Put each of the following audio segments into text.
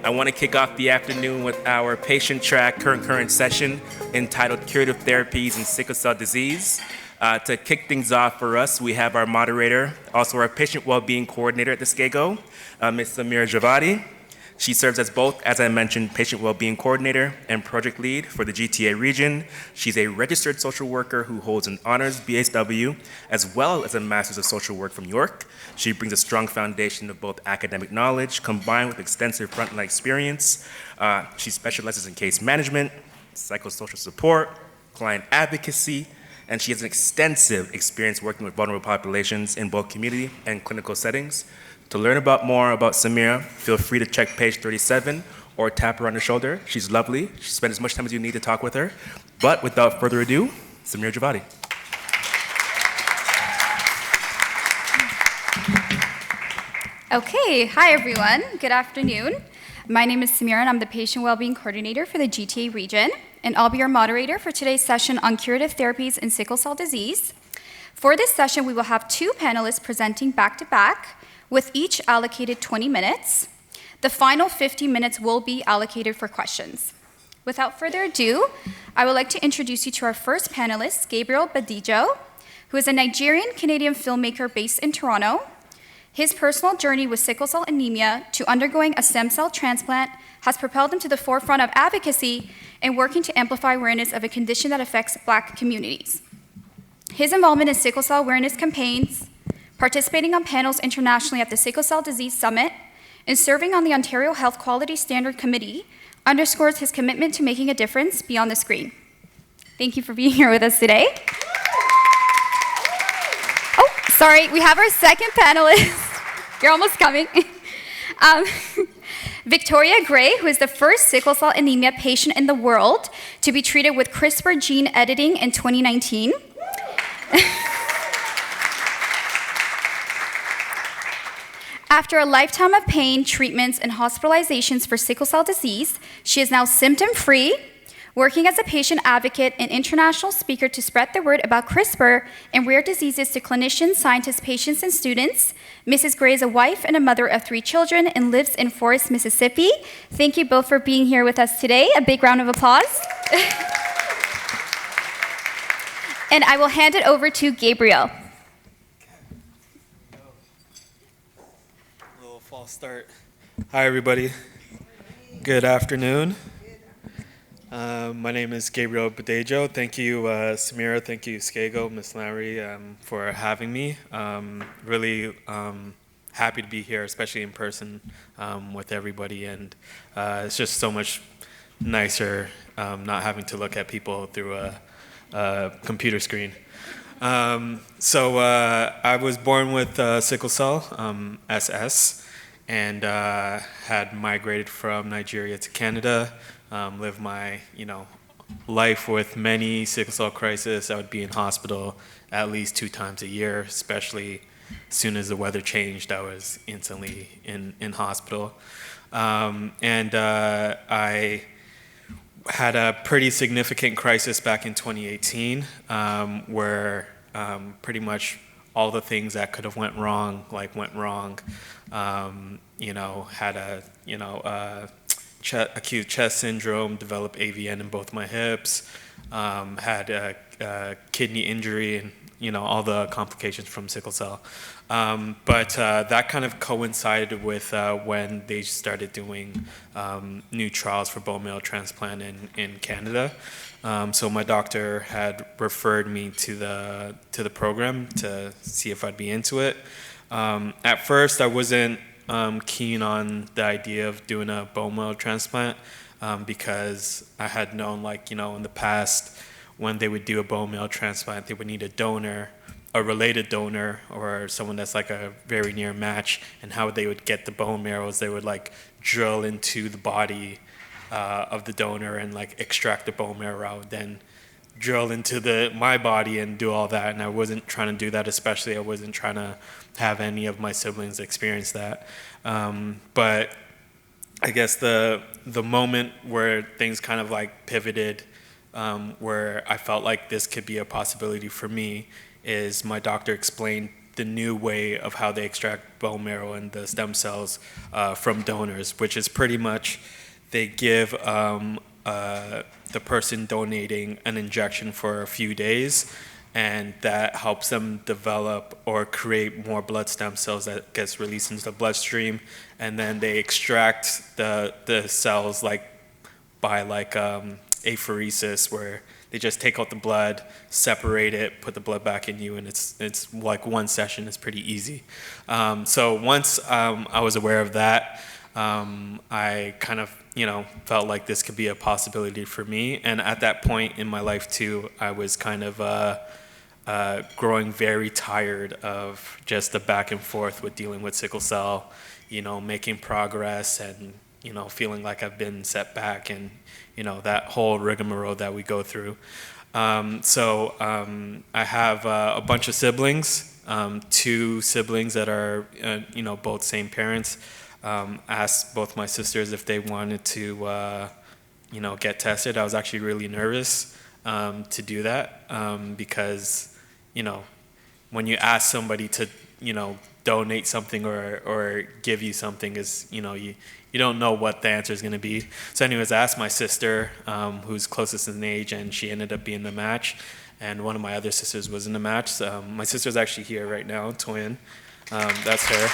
I want to kick off the afternoon with our patient track current session entitled Curative Therapies in Sickle Cell Disease. To kick things off for us, we have our moderator, also our patient well-being coordinator at the SCAGO, Ms. Samira Javadi. She serves as both, as I mentioned, patient well-being coordinator and project lead for the GTA region. She's a registered social worker who holds an honors BSW as well as a master's of social work from York. She brings a strong foundation of both academic knowledge combined with extensive frontline experience. She specializes in case management, psychosocial support, client advocacy, and she has an extensive experience working with vulnerable populations in both community and clinical settings. To learn more about Samira, feel free to check page 37 or tap her on the shoulder. She's lovely. She spent as much time as you need to talk with her. But without further ado, Samira Javadi. Okay, hi everyone. Good afternoon. My name is Samira and I'm the Patient Wellbeing Coordinator for the GTA region. And I'll be your moderator for today's session on curative therapies in sickle cell disease. For this session, we will have two panelists presenting back to back, with each allocated 20 minutes. The final 50 minutes will be allocated for questions. Without further ado, I would like to introduce you to our first panelist, Gabriel Badejo, who is a Nigerian-Canadian filmmaker based in Toronto. His personal journey with sickle cell anemia to undergoing a stem cell transplant has propelled him to the forefront of advocacy and working to amplify awareness of a condition that affects Black communities. His involvement in sickle cell awareness campaigns, participating on panels internationally at the Sickle Cell Disease Summit, and serving on the Ontario Health Quality Standard Committee underscores his commitment to making a difference beyond the screen. Thank you for being here with us today. Oh, sorry, we have our second panelist. You're almost coming. Victoria Gray, who is the first sickle cell anemia patient in the world to be treated with CRISPR gene editing in 2019. After a lifetime of pain, treatments, and hospitalizations for sickle cell disease, she is now symptom-free, working as a patient advocate and international speaker to spread the word about CRISPR and rare diseases to clinicians, scientists, patients, and students. Mrs. Gray is a wife and a mother of 3 children and lives in Forest, Mississippi. Thank you both for being here with us today. A big round of applause. And I will hand it over to Gabriel. False start. Hi, everybody. Good afternoon. My name is Gabriel Badejo. Thank you, Samira. Thank you, SCAGO, Ms. Lowry, for having me. Really happy to be here, especially in person with everybody. And it's just so much nicer not having to look at people through a computer screen. So I was born with sickle cell, SS. And had migrated from Nigeria to Canada, lived my life with many sickle cell crises. I would be in hospital at least 2 times a year, especially as soon as the weather changed, I was instantly in hospital. And I had a pretty significant crisis back in 2018 where pretty much all the things that could have went wrong, went wrong. Had a acute chest syndrome, developed AVN in both my hips, had a kidney injury, and all the complications from sickle cell. But that kind of coincided with when they started doing new trials for bone marrow transplant in Canada. So my doctor had referred me to the program to see if I'd be into it. At first, I wasn't keen on the idea of doing a bone marrow transplant because I had known, in the past, when they would do a bone marrow transplant, they would need a donor, a related donor, or someone that's a very near match. And how they would get the bone marrow is they would drill into the body of the donor and extract the bone marrow out, then drill into my body and do all that. And I wasn't trying to do that, especially I wasn't trying to have any of my siblings experience that. But I guess the moment where things kind of pivoted, where I felt like this could be a possibility for me, is my doctor explained the new way of how they extract bone marrow and the stem cells from donors, which is pretty much they give the person donating an injection for a few days, and that helps them develop or create more blood stem cells that gets released into the bloodstream, and then they extract the cells like by like apheresis, where they just take out the blood, separate it, put the blood back in you, and it's like one session is pretty easy. So once I was aware of that, I kind of felt like this could be a possibility for me. And at that point in my life too, I was kind of growing very tired of just the back and forth with dealing with sickle cell, making progress and feeling like I've been set back, and that whole rigmarole that we go through. So I have a bunch of siblings, 2 siblings that are both same parents. Asked both my sisters if they wanted to get tested. I was actually really nervous to do that because when you ask somebody to donate something or give you something, is you don't know what the answer is going to be. So anyways, I asked my sister, who's closest in age, and she ended up being the match, and one of my other sisters was in the match. So, my sister's actually here right now, twin. That's her.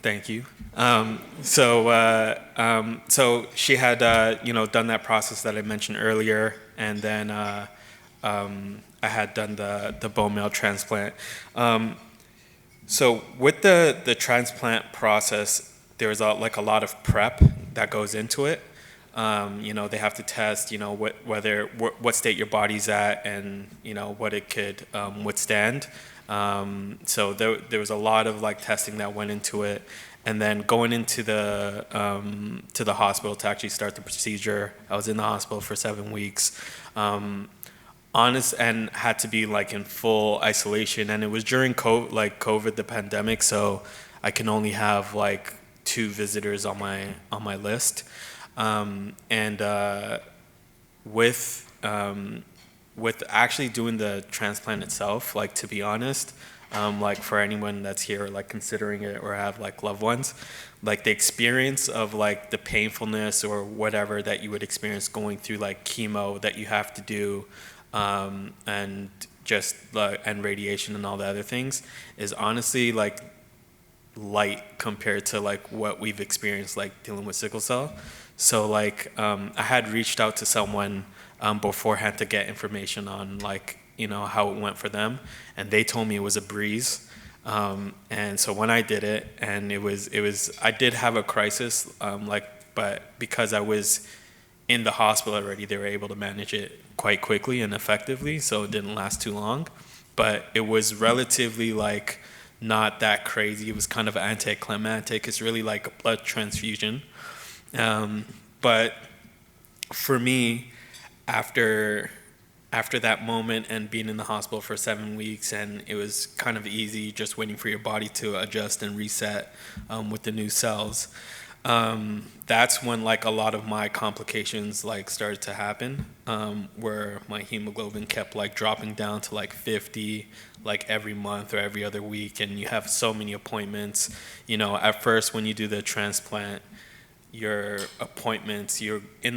Thank you. So she had done that process that I mentioned earlier, and then I had done the bone marrow transplant. So with the transplant process, there's a lot of prep that goes into it. They have to test what state your body's at, and what it could withstand. So there was a lot of testing that went into it, and then going into the hospital to actually start the procedure. I was in the hospital for 7 weeks, and had to be in full isolation. And it was during COVID, the pandemic, so I can only have 2 visitors on my list, with actually doing the transplant itself, to be honest, for anyone that's here, considering it or have loved ones, the experience of the painfulness or whatever that you would experience going through chemo that you have to do, and just and radiation and all the other things is honestly light compared to what we've experienced dealing with sickle cell. So I had reached out to someone beforehand to get information on how it went for them, and they told me it was a breeze. And so when I did it, and it was I did have a crisis, but because I was in the hospital already, they were able to manage it quite quickly and effectively, so it didn't last too long. But it was relatively not that crazy. It was kind of anticlimactic. It's really like a blood transfusion. But for me, after that moment and being in the hospital for 7 weeks, and it was kind of easy just waiting for your body to adjust and reset with the new cells, that's when a lot of my complications started to happen, where my hemoglobin kept dropping down to 50 every month or every other week, and you have so many appointments. At first when you do the transplant, your appointments, you're at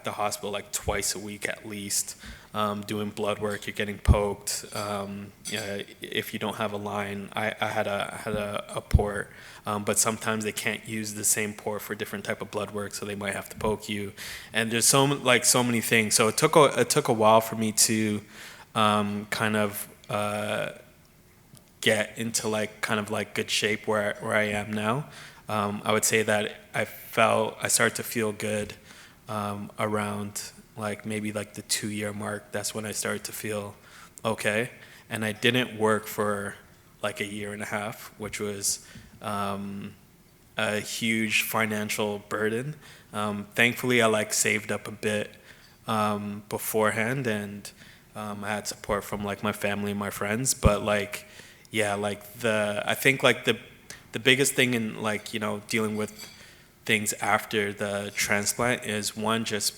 the hospital twice a week at least, doing blood work. You're getting poked. If you don't have a line, I had a port, but sometimes they can't use the same port for different type of blood work, so they might have to poke you. And there's so many things. So it took a while for me to kind of get into good shape where I am now. I would say that I started to feel good around maybe the 2-year mark. That's when I started to feel okay, and I didn't work for a year and a half, which was a huge financial burden. Thankfully, I saved up a bit beforehand, and I had support from my family and my friends. But I think the biggest thing in dealing with things after the transplant is, one, just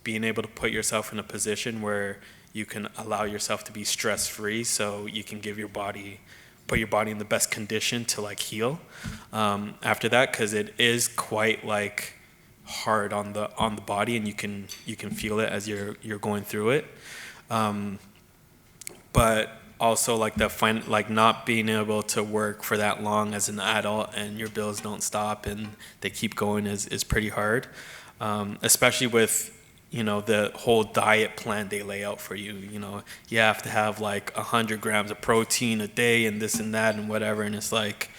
being able to put yourself in a position where you can allow yourself to be stress free, so you can put your body in the best condition to like heal after that, because it is quite like hard on the body, and you can feel it as you're going through it. But also like not being able to work for that long as an adult and your bills don't stop and they keep going is pretty hard, especially with the whole diet plan they lay out for you. You have to have like 100 grams of protein a day and this and that and whatever, and it's like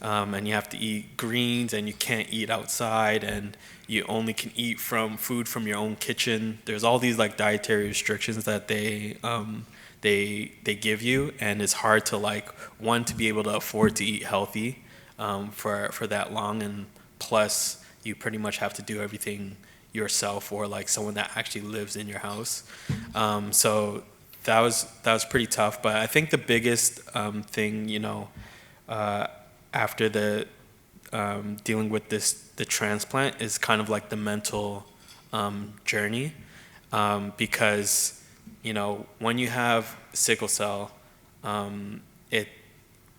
and you have to eat greens, and you can't eat outside, and you only can eat from food from your own kitchen. There's all these like dietary restrictions that they give you, and it's hard to like to be able to afford to eat healthy for that long, and plus you pretty much have to do everything yourself or like someone that actually lives in your house. So that was pretty tough. But I think the biggest thing, after the dealing with the transplant is kind of like the mental journey, because when you have sickle cell,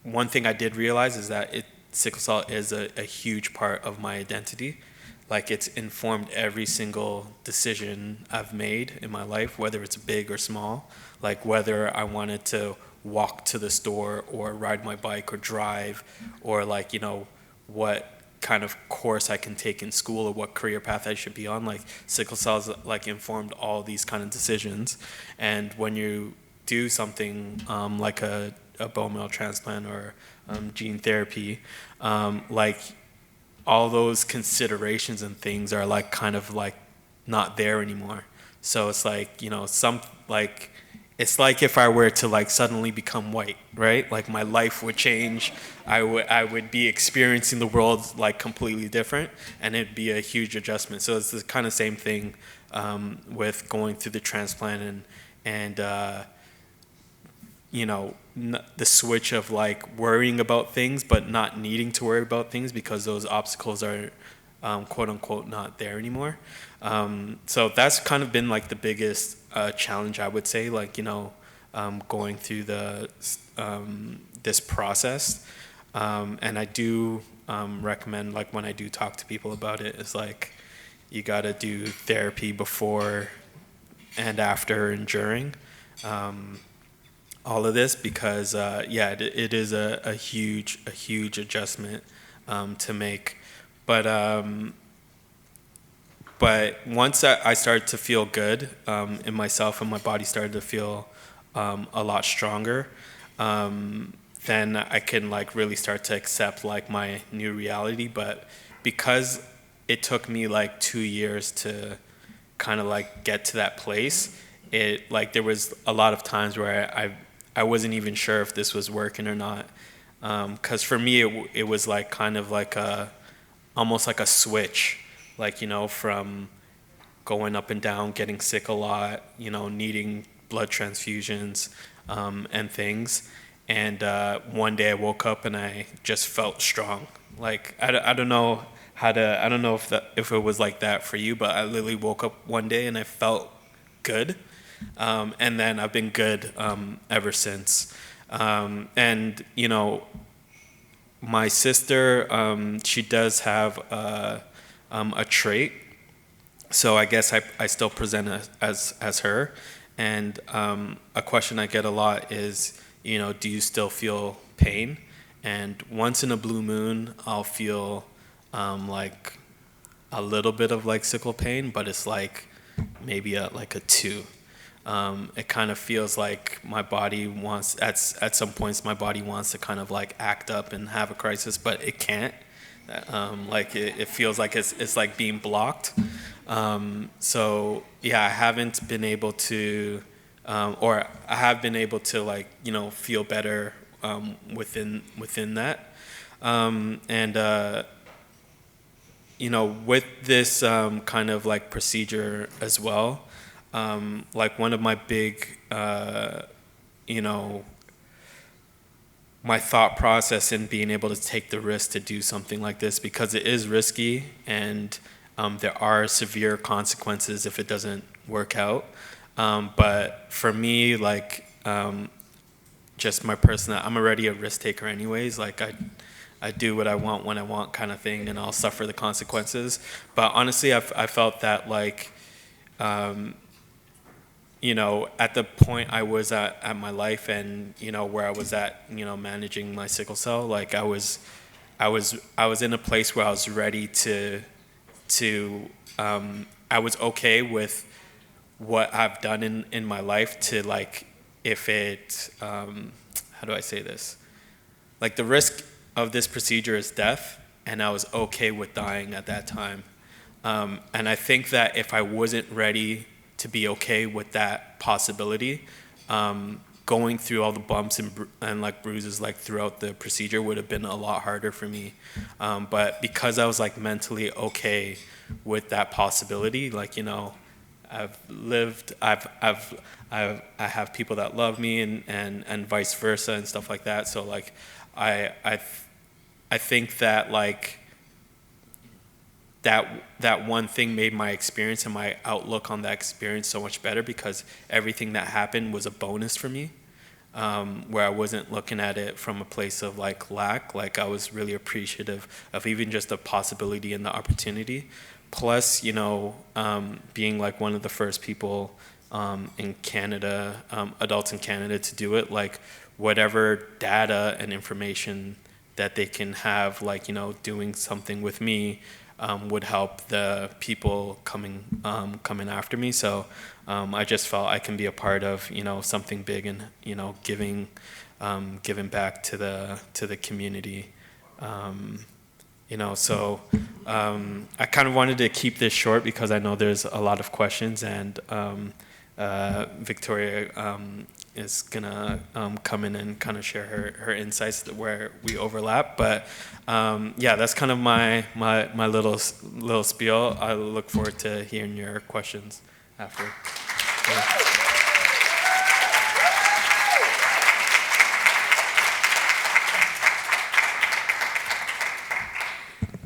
one thing I did realize is that sickle cell is a huge part of my identity. Like, it's informed every single decision I've made in my life, whether it's big or small. Like whether I wanted to walk to the store or ride my bike or drive, or like, what kind of course I can take in school or what career path I should be on. Like, sickle cells like informed all these kind of decisions. And when you do something like a bone marrow transplant or gene therapy, like all those considerations and things are like kind of like not there anymore. So it's like, it's like if I were to like suddenly become white, right? Like my life would change. I would be experiencing the world like completely different, and it'd be a huge adjustment. So it's the kind of same thing with going through the transplant and the switch of like worrying about things but not needing to worry about things because those obstacles are quote unquote not there anymore. So that's kind of been like the biggest challenge, I would say, like, going through this process. And I do recommend, like, when I do talk to people about it, is like you got to do therapy before and after and during all of this, because it is a huge adjustment to make. But once I started to feel good in myself and my body started to feel a lot stronger, then I can like really start to accept like my new reality. But because it took me like 2 years to kind of like get to that place, it like there was a lot of times where I wasn't even sure if this was working or not, because for me it was like kind of like almost like a switch, like, from going up and down, getting sick a lot, needing blood transfusions and things. And one day I woke up and I just felt strong. Like, I don't know I don't know if it was like that for you, but I literally woke up one day and I felt good. And then I've been good ever since. And, my sister, she does have a trait, so I guess I still present as her. And a question I get a lot is, do you still feel pain? And once in a blue moon, I'll feel like a little bit of like sickle pain, but it's like maybe like a 2. It kind of feels like my body wants, at some points, my body wants to kind of like act up and have a crisis, but it can't. Like it feels like it's like being blocked. So yeah, I haven't been able to, or I have been able to like, feel better within that. With this kind of like procedure as well, like one of my big, my thought process in being able to take the risk to do something like this, because it is risky and there are severe consequences if it doesn't work out. But for me, like, just my personal, I'm already a risk taker anyways. Like, I do what I want when I want kind of thing, and I'll suffer the consequences. But honestly, I felt that, like, you know, at the point I was at my life, and, you know, where I was at, you know, managing my sickle cell, like, I was in a place where I was ready to I was okay with what I've done in my life, to, like, if it, how do I say this? Like, the risk of this procedure is death, and I was okay with dying at that time. And I think that if I wasn't ready to be okay with that possibility, going through all the bumps and like bruises, like, throughout the procedure would have been a lot harder for me. But because I was, like, mentally okay with that possibility, like, you know, I have people that love me, and vice versa and stuff like that. So, like, I think that, like, that one thing made my experience and my outlook on that experience so much better, because everything that happened was a bonus for me, where I wasn't looking at it from a place of, like, lack. Like, I was really appreciative of even just the possibility and the opportunity. Plus, you know, being, like, one of the first people in Canada, adults in Canada, to do it, like, whatever data and information that they can have, like, you know, doing something with me, would help the people coming after me. So I just felt I can be a part of, you know, something big, and, you know, giving back to the community. You know, so I kind of wanted to keep this short because I know there's a lot of questions, and Victoria is gonna come in and kind of share her insights where we overlap. But yeah, that's kind of my little spiel. I look forward to hearing your questions after. Yeah.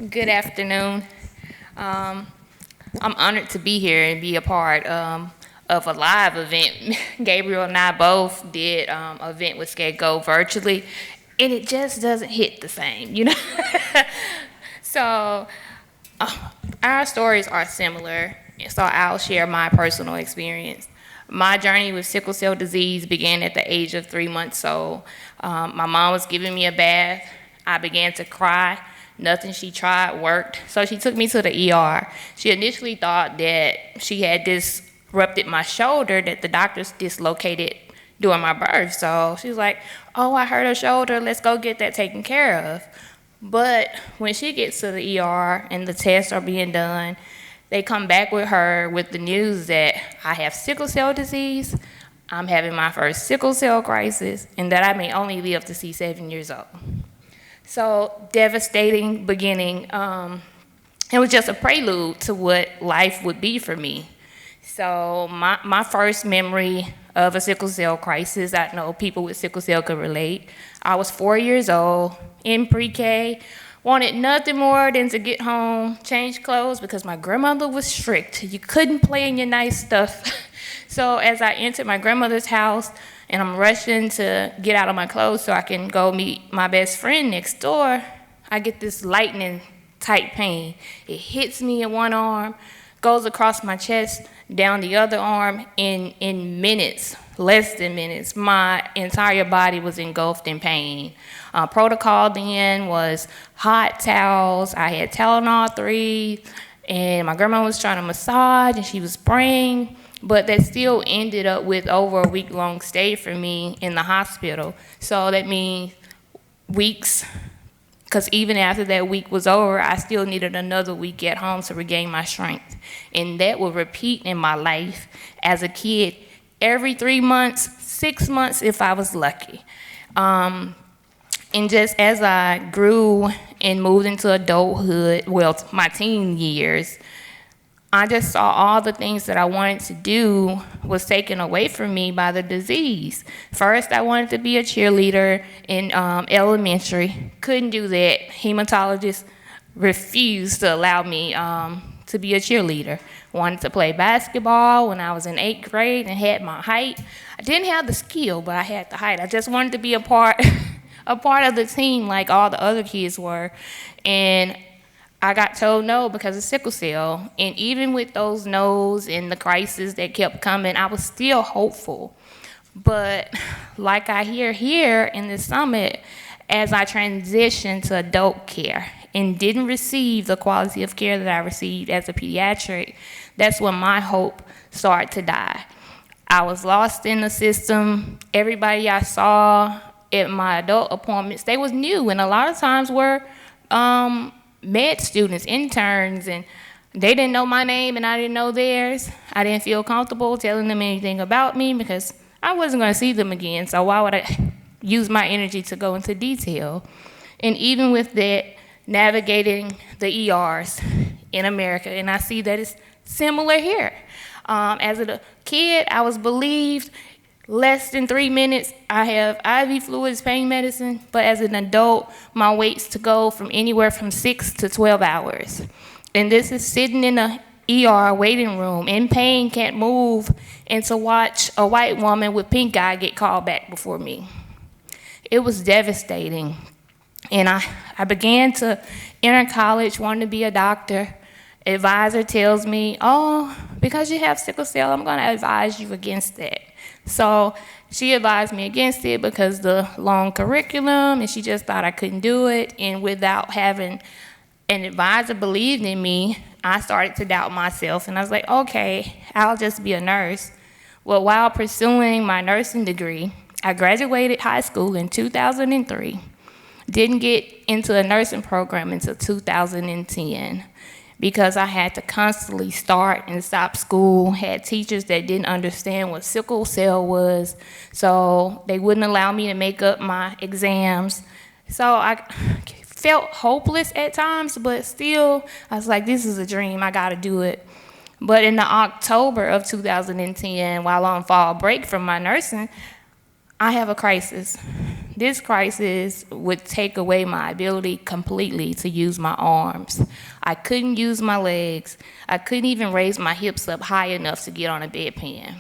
Good afternoon. I'm honored to be here and be a part of a live event. Gabriel and I both did an event with Scapegoat virtually, and it just doesn't hit the same, you know? So our stories are similar, so I'll share my personal experience. My journey with sickle cell disease began at the age of 3 months old. My mom was giving me a bath. I began to cry. Nothing she tried worked, so she took me to the ER. She initially thought that she had disrupted my shoulder, that the doctors dislocated during my birth. So she was like, oh, I hurt her shoulder, let's go get that taken care of. But when she gets to the ER and the tests are being done, they come back with her with the news that I have sickle cell disease, I'm having my first sickle cell crisis, and that I may only live to see 7 years old. So devastating beginning. It was just a prelude to what life would be for me. So my first memory of a sickle cell crisis, I know people with sickle cell could relate. I was 4 years old, in pre-K, wanted nothing more than to get home, change clothes, because my grandmother was strict. You couldn't play in your nice stuff. So as I entered my grandmother's house, and I'm rushing to get out of my clothes so I can go meet my best friend next door, I get this lightning tight pain. It hits me in one arm, goes across my chest, down the other arm. In minutes, less than minutes, my entire body was engulfed in pain. Protocol then was hot towels. I had Tylenol 3, and my grandma was trying to massage, and she was praying. But that still ended up with over a week-long stay for me in the hospital. So that means weeks, because even after that week was over, I still needed another week at home to regain my strength. And that would repeat in my life as a kid every 3 months, 6 months if I was lucky. And just as I grew and moved into adulthood, well, my teen years, I just saw all the things that I wanted to do was taken away from me by the disease. First, I wanted to be a cheerleader in elementary. Couldn't do that. Hematologists refused to allow me to be a cheerleader. Wanted to play basketball when I was in 8th grade and had my height. I didn't have the skill, but I had the height. I just wanted to be a part of the team like all the other kids were. And I got told no because of sickle cell. And even with those no's and the crisis that kept coming, I was still hopeful. But like I hear here in the summit, as I transitioned to adult care and didn't receive the quality of care that I received as a pediatric, that's when my hope started to die. I was lost in the system. Everybody I saw at my adult appointments, they was new, and a lot of times were med students, interns, and they didn't know my name and I didn't know theirs. I didn't feel comfortable telling them anything about me because I wasn't going to see them again, so why would I use my energy to go into detail? And even with that, navigating the ERs in America, and I see that it's similar here. As a kid, I was believed less than 3 minutes. I have IV fluids, pain medicine, but as an adult, my waits to go from anywhere from 6 to 12 hours. And this is sitting in a ER waiting room, in pain, can't move, and to watch a white woman with pink eye get called back before me. It was devastating. And I began to enter college, wanting to be a doctor. Advisor tells me, oh, because you have sickle cell, I'm gonna advise you against that. So she advised me against it because the long curriculum, and she just thought I couldn't do it. And without having an advisor believed in me, I started to doubt myself. And I was like, okay, I'll just be a nurse. Well, while pursuing my nursing degree, I graduated high school in 2003. Didn't get into a nursing program until 2010 because I had to constantly start and stop school, had teachers that didn't understand what sickle cell was, so they wouldn't allow me to make up my exams. So I felt hopeless at times, but still, I was like, this is a dream, I gotta do it. But in the October of 2010, while on fall break from my nursing, I have a crisis. This crisis would take away my ability completely to use my arms. I couldn't use my legs. I couldn't even raise my hips up high enough to get on a bedpan.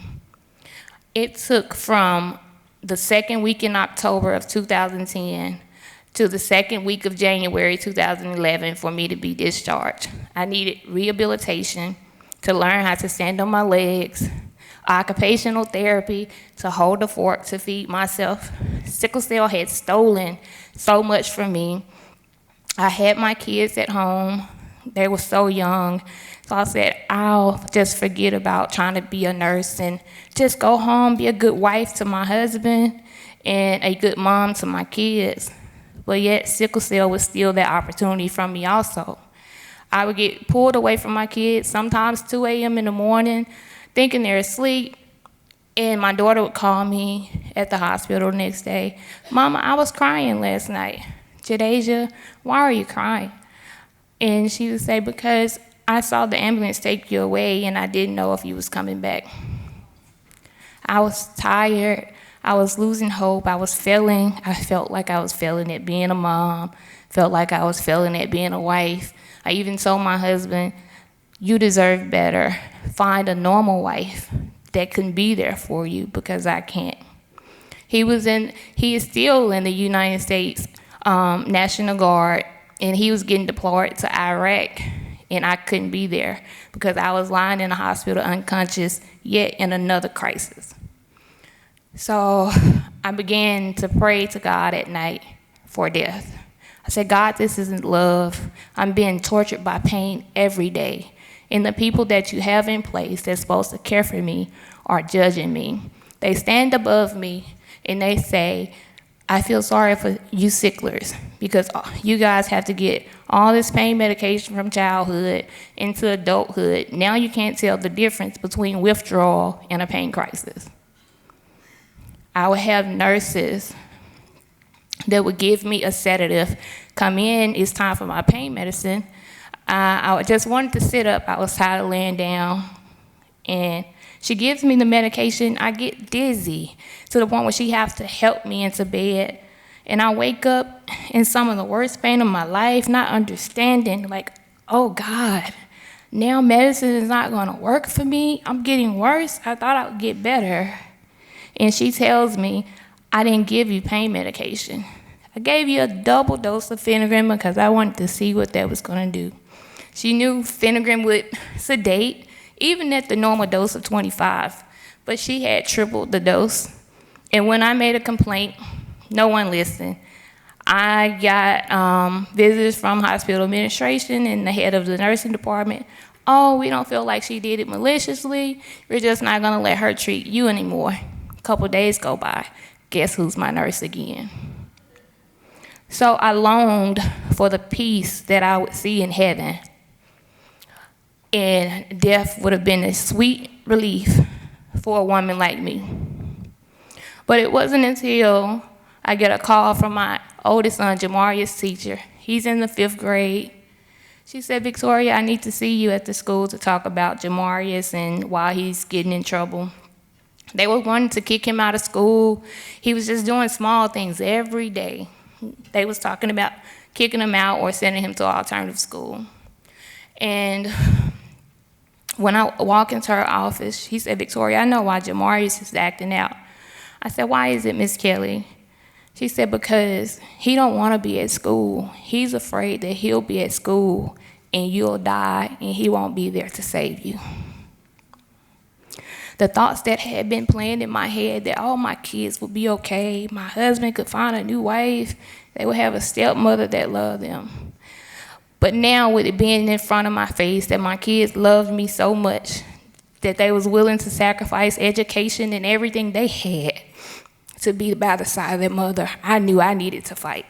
It took from the second week in October of 2010 to the second week of January 2011 for me to be discharged. I needed rehabilitation to learn how to stand on my legs, occupational therapy to hold a fork to feed myself. Sickle cell had stolen so much from me. I had my kids at home. They were so young. So I said, I'll just forget about trying to be a nurse and just go home, be a good wife to my husband and a good mom to my kids. But yet sickle cell was still that opportunity from me also. I would get pulled away from my kids, sometimes 2 a.m. in the morning, thinking they're asleep, and my daughter would call me at the hospital the next day. Mama, I was crying last night. Jadasia, why are you crying? And she would say, because I saw the ambulance take you away and I didn't know if you was coming back. I was tired. I was losing hope. I was failing. I felt like I was failing at being a mom. Felt like I was failing at being a wife. I even told my husband, you deserve better. Find a normal wife that can be there for you because I can't. He is still in the United States National Guard, and he was getting deployed to Iraq, and I couldn't be there because I was lying in a hospital unconscious, yet in another crisis. So I began to pray to God at night for death. I said, God, this isn't love. I'm being tortured by pain every day. And the people that you have in place that's supposed to care for me are judging me. They stand above me and they say, I feel sorry for you sicklers because you guys have to get all this pain medication from childhood into adulthood. Now you can't tell the difference between withdrawal and a pain crisis. I would have nurses that would give me a sedative, come in, it's time for my pain medicine. I just wanted to sit up. I was tired of laying down. And she gives me the medication. I get dizzy to the point where she has to help me into bed. And I wake up in some of the worst pain of my life, not understanding, like, oh, God, Now medicine is not going to work for me. I'm getting worse. I thought I would get better. And she tells me, I didn't give you pain medication. I gave you a double dose of phenergan because I wanted to see what that was going to do. She knew phenergan would sedate, even at the normal dose of 25, but she had tripled the dose. And when I made a complaint, no one listened. I got visitors from hospital administration and the head of the nursing department. Oh, we don't feel like she did it maliciously. We're just not going to let her treat you anymore. A couple days go by. Guess who's my nurse again? So I longed for the peace that I would see in heaven. And death would have been a sweet relief for a woman like me. But it wasn't until I get a call from my oldest son, Jamaria's teacher. He's in the 5th grade. She said, Victoria, I need to see you at the school to talk about Jamarius and why he's getting in trouble. They were wanting to kick him out of school. He was just doing small things every day. They was talking about kicking him out or sending him to an alternative school. And when I walk into her office, she said, Victoria, I know why Jamarius is acting out. I said, why is it, Miss Kelly? She said, because he don't want to be at school. He's afraid that he'll be at school and you'll die and he won't be there to save you. The thoughts that had been playing in my head that all my kids would be okay, my husband could find a new wife, they would have a stepmother that loved them. But now with it being in front of my face that my kids loved me so much that they was willing to sacrifice education and everything they had to be by the side of their mother, I knew I needed to fight.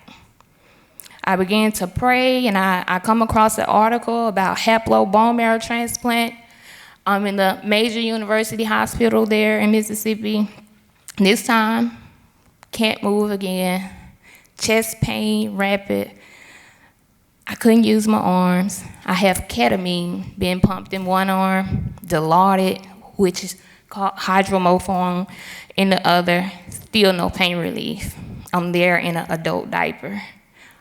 I began to pray, and I come across an article about haplo bone marrow transplant in the major university hospital there in Mississippi. This time, can't move again, chest pain, rapid. I couldn't use my arms. I have ketamine being pumped in one arm, Dilaudid, which is called hydromorphone, in the other. Still no pain relief. I'm there in an adult diaper.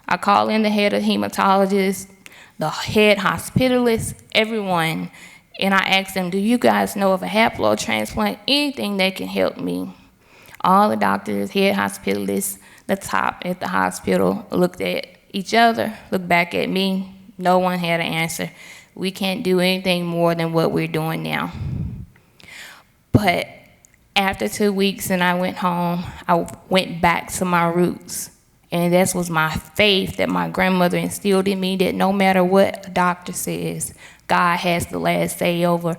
I call in the head of hematologist, the head hospitalist, everyone, and I ask them, do you guys know of a haplo transplant, anything that can help me? All the doctors, head hospitalists, the top at the hospital looked at each other, looked back at me. No one had an answer. We can't do anything more than what we're doing now. But after 2 weeks and I went home, I went back to my roots. And that was my faith that my grandmother instilled in me, that no matter what a doctor says, God has the last say over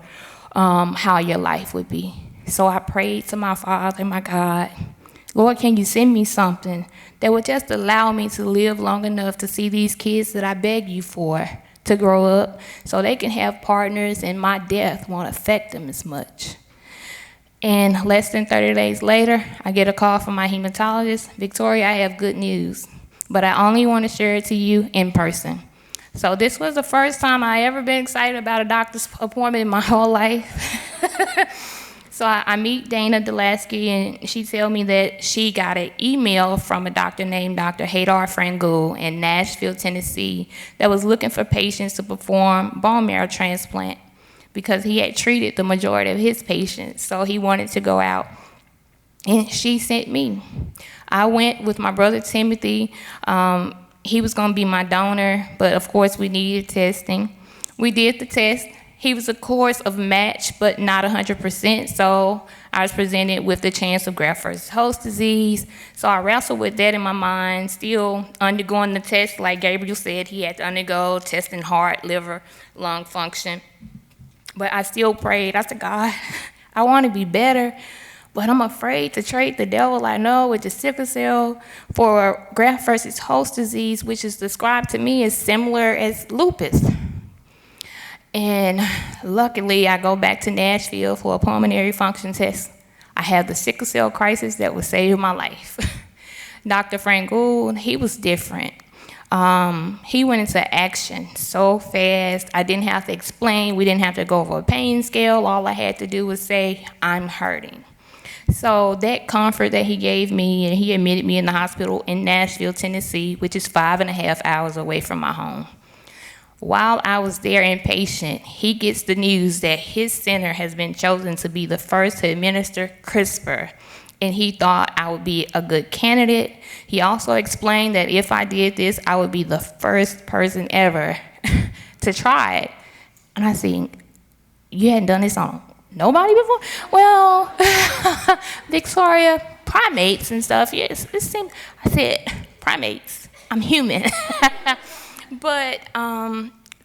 how your life would be. So I prayed to my Father, my God, Lord, can you send me something that would just allow me to live long enough to see these kids that I beg you for to grow up so they can have partners and my death won't affect them as much. And less than 30 days later, I get a call from my hematologist. Victoria, I have good news, but I only want to share it to you in person. So this was the first time I ever been excited about a doctor's appointment in my whole life. So I meet Dana Delasky, and she tells me that she got an email from a doctor named Dr. Hadar Frangul in Nashville, Tennessee, that was looking for patients to perform bone marrow transplant because he had treated the majority of his patients, so he wanted to go out. And she sent me. I went with my brother Timothy. He was going to be my donor, but of course we needed testing. We did the test. He was, of course, of match, but not 100%, so I was presented with the chance of graft-versus-host disease. So I wrestled with that in my mind, still undergoing the test. Like Gabriel said, he had to undergo testing heart, liver, lung function. But I still prayed. I said, God, I want to be better, but I'm afraid to trade the devil I know with the sickle cell for graft-versus-host disease, which is described to me as similar as lupus. And luckily, I go back to Nashville for a pulmonary function test. I have the sickle cell crisis that would save my life. Dr. Frangul, he was different. He went into action so fast. I didn't have to explain. We didn't have to go over a pain scale. All I had to do was say, I'm hurting. So that comfort that he gave me, and he admitted me in the hospital in Nashville, Tennessee, which is 5.5 hours away from my home. While I was there inpatient, he gets the news that his center has been chosen to be the first to administer CRISPR, and he thought I would be a good candidate. He also explained that if I did this, I would be the first person ever to try it. And I said, you hadn't done this on nobody before? Well, Victoria, primates and stuff, yes, it seemed, I said, primates, I'm human. But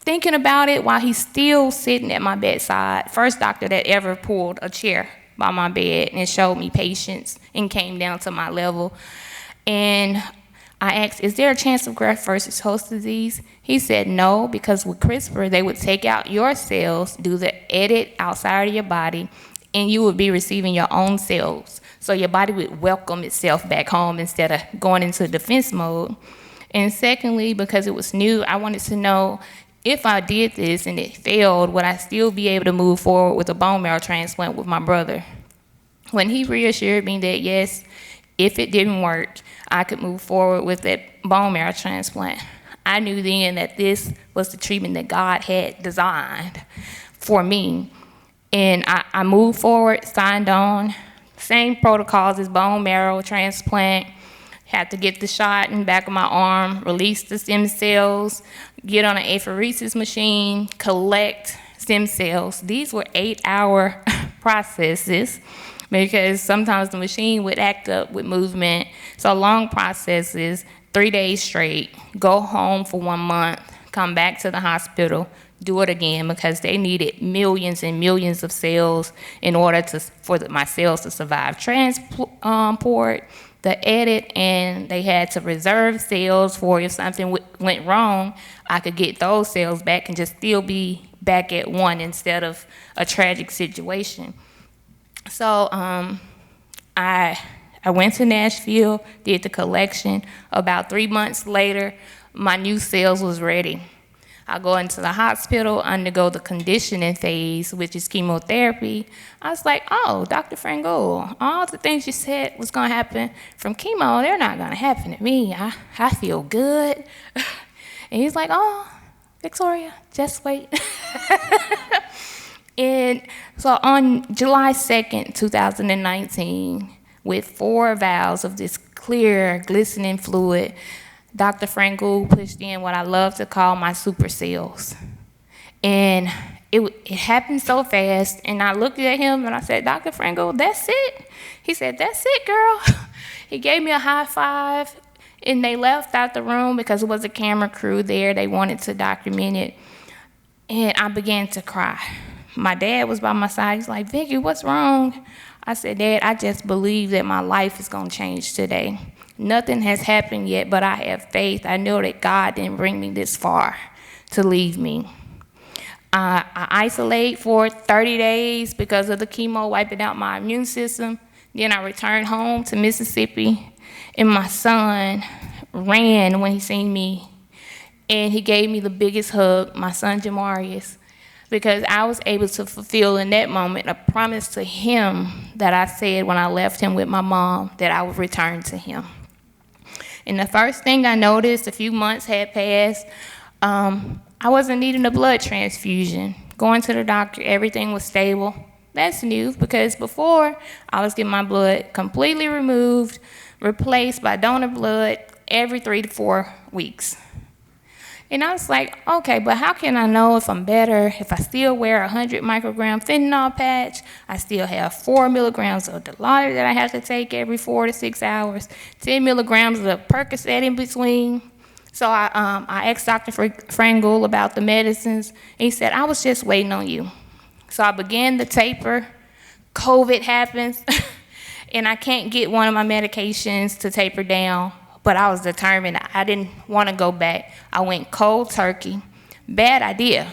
thinking about it while he's still sitting at my bedside, first doctor that ever pulled a chair by my bed and showed me patience and came down to my level. And I asked, is there a chance of graft versus host disease? He said no, because with CRISPR, they would take out your cells, do the edit outside of your body, and you would be receiving your own cells. So your body would welcome itself back home instead of going into defense mode. And secondly, because it was new, I wanted to know if I did this and it failed, would I still be able to move forward with a bone marrow transplant with my brother? When he reassured me that yes, if it didn't work, I could move forward with that bone marrow transplant, I knew then that this was the treatment that God had designed for me. And I moved forward, signed on, same protocols as bone marrow transplant. Had to get the shot in the back of my arm, release the stem cells, get on an apheresis machine, collect stem cells. These were 8-hour processes because sometimes the machine would act up with movement. So long processes, 3 days straight, go home for 1 month, come back to the hospital, do it again because they needed millions and millions of cells in order for my cells to survive transport, the edit, and they had to reserve cells for if something went wrong, I could get those cells back and just still be back at one instead of a tragic situation. So I went to Nashville, did the collection. About 3 months later, my new cells was ready. I go into the hospital, undergo the conditioning phase, which is chemotherapy. I was like, oh, Dr. Frangul, all the things you said was going to happen from chemo, they're not going to happen to me. I feel good. And he's like, oh, Victoria, just wait. And so on July 2nd, 2019, with 4 vials of this clear, glistening fluid, Dr. Frangul pushed in what I love to call my super cells. And it happened so fast, and I looked at him and I said, Dr. Frangul, that's it? He said, that's it, girl. He gave me a high five, and they left out the room because it was a camera crew there. They wanted to document it. And I began to cry. My dad was by my side. He's like, Vicky, what's wrong? I said, Dad, I just believe that my life is going to change today. Nothing has happened yet, but I have faith. I know that God didn't bring me this far to leave me. I isolate for 30 days because of the chemo wiping out my immune system. Then I returned home to Mississippi, and my son ran when he seen me, and he gave me the biggest hug, my son Jamarius, because I was able to fulfill in that moment a promise to him that I said when I left him with my mom, that I would return to him. And the first thing I noticed, a few months had passed, I wasn't needing a blood transfusion. Going to the doctor, everything was stable. That's new because before I was getting my blood completely removed, replaced by donor blood every 3 to 4 weeks. And I was like, okay, but how can I know if I'm better if I still wear a 100 microgram fentanyl patch? I still have 4 milligrams of Dilaudid that I have to take every 4 to 6 hours, 10 milligrams of Percocet in between. So I asked Dr. Frangul about the medicines. He said, I was just waiting on you. So I began the taper. COVID happens, and I can't get one of my medications to taper down. But I was determined. I didn't want to go back. I went cold turkey. Bad idea,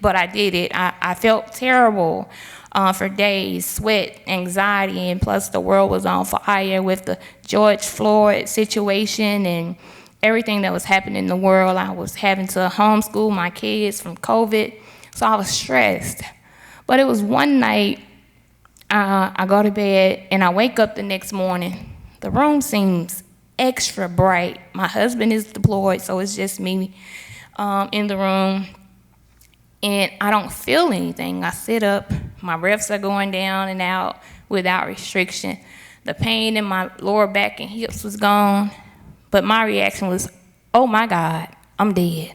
but I did it. I felt terrible for days, sweat, anxiety, and plus the world was on fire with the George Floyd situation and everything that was happening in the world. I was having to homeschool my kids from COVID, so I was stressed. But it was one night, I go to bed, and I wake up the next morning. The room seems extra bright. My husband is deployed, so it's just me. in the room, and I don't feel anything. I sit up, my breaths are going down and out without restriction. The pain in my lower back and hips was gone, but my reaction was, oh my God, I'm dead.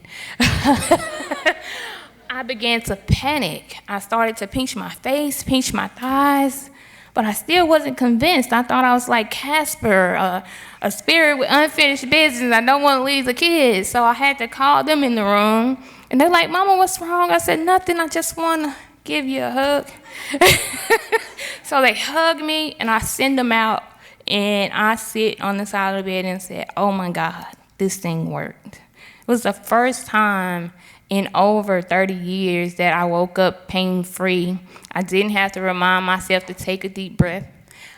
I began to panic. I started to pinch my face, pinch my thighs, but I still wasn't convinced. I thought I was like Casper, a spirit with unfinished business. I don't want to leave the kids. So I had to call them in the room. And they're like, Mama, what's wrong? I said, nothing. I just want to give you a hug. So they hug me, and I send them out. And I sit on the side of the bed and said, oh, my God, this thing worked. It was the first time in over 30 years that I woke up pain-free. I didn't have to remind myself to take a deep breath.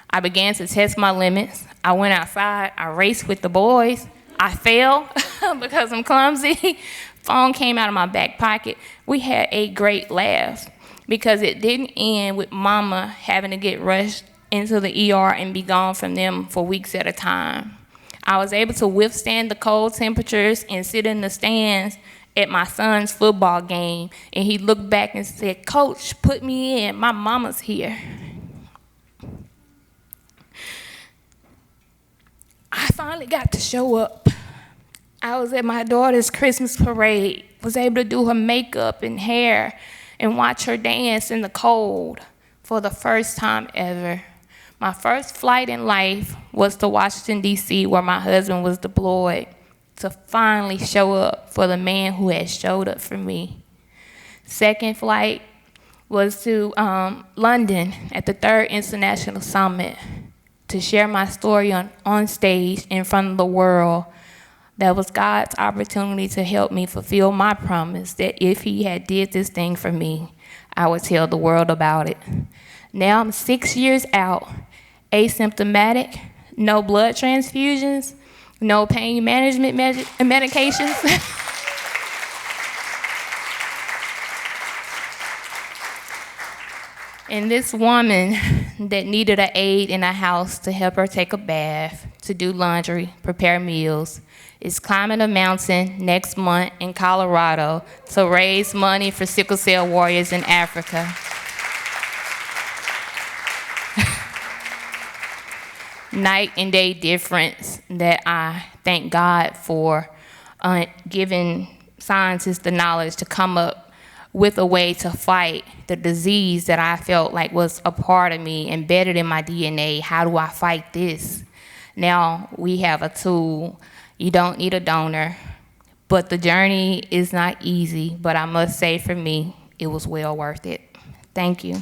I began to test my limits. I went outside. I raced with the boys. I fell because I'm clumsy. Phone came out of my back pocket. We had a great laugh because it didn't end with Mama having to get rushed into the ER and be gone from them for weeks at a time. I was able to withstand the cold temperatures and sit in the stands at my son's football game, and he looked back and said, Coach, put me in, my mama's here. I finally got to show up. I was at my daughter's Christmas parade, was able to do her makeup and hair and watch her dance in the cold for the first time ever. My first flight in life was to Washington, D.C., where my husband was deployed, to finally show up for the man who had showed up for me. Second flight was to London at the 3rd International Summit to share my story on stage in front of the world. That was God's opportunity to help me fulfill my promise that if he had did this thing for me, I would tell the world about it. Now I'm 6 years out, asymptomatic, no blood transfusions, no pain management medications. And this woman that needed an aide in a house to help her take a bath, to do laundry, prepare meals, is climbing a mountain next month in Colorado to raise money for sickle cell warriors in Africa. Night and day difference that I thank God for giving scientists the knowledge to come up with a way to fight the disease that I felt like was a part of me, embedded in my DNA. How do I fight this? Now we have a tool. You don't need a donor, but the journey is not easy, but I must say for me, it was well worth it. Thank you.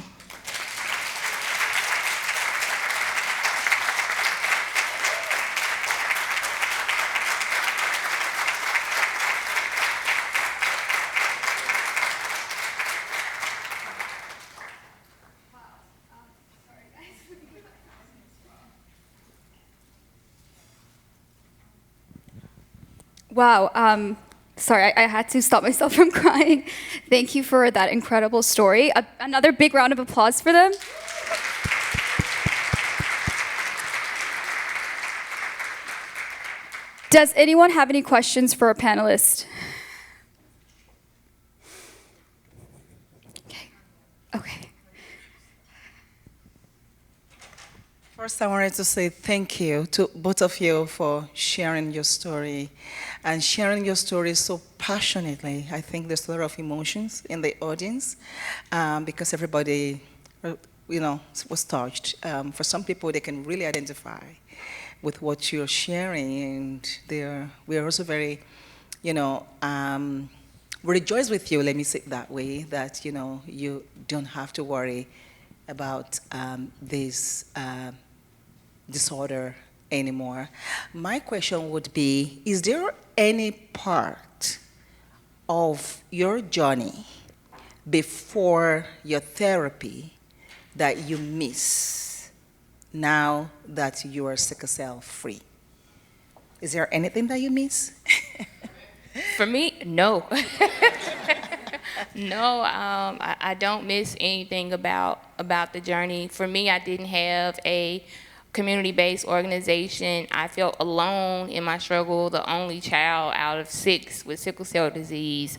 Wow. Sorry, I had to stop myself from crying. Thank you for that incredible story. Another big round of applause for them. Does anyone have any questions for our panelists? Okay. First, I wanted to say thank you to both of you for sharing your story and sharing your story so passionately. I think there's a lot of emotions in the audience because everybody, was touched. For some people, they can really identify with what you're sharing, and we're also very, we rejoice with you. Let me say it that way. That you don't have to worry about this disorder anymore. My question would be, is there any part of your journey before your therapy that you miss now that you are sickle cell free? Is there anything that you miss? For me, no. No, I don't miss anything about the journey. For me, I didn't have a community-based organization. I felt alone in my struggle, the only child out of 6 with sickle cell disease,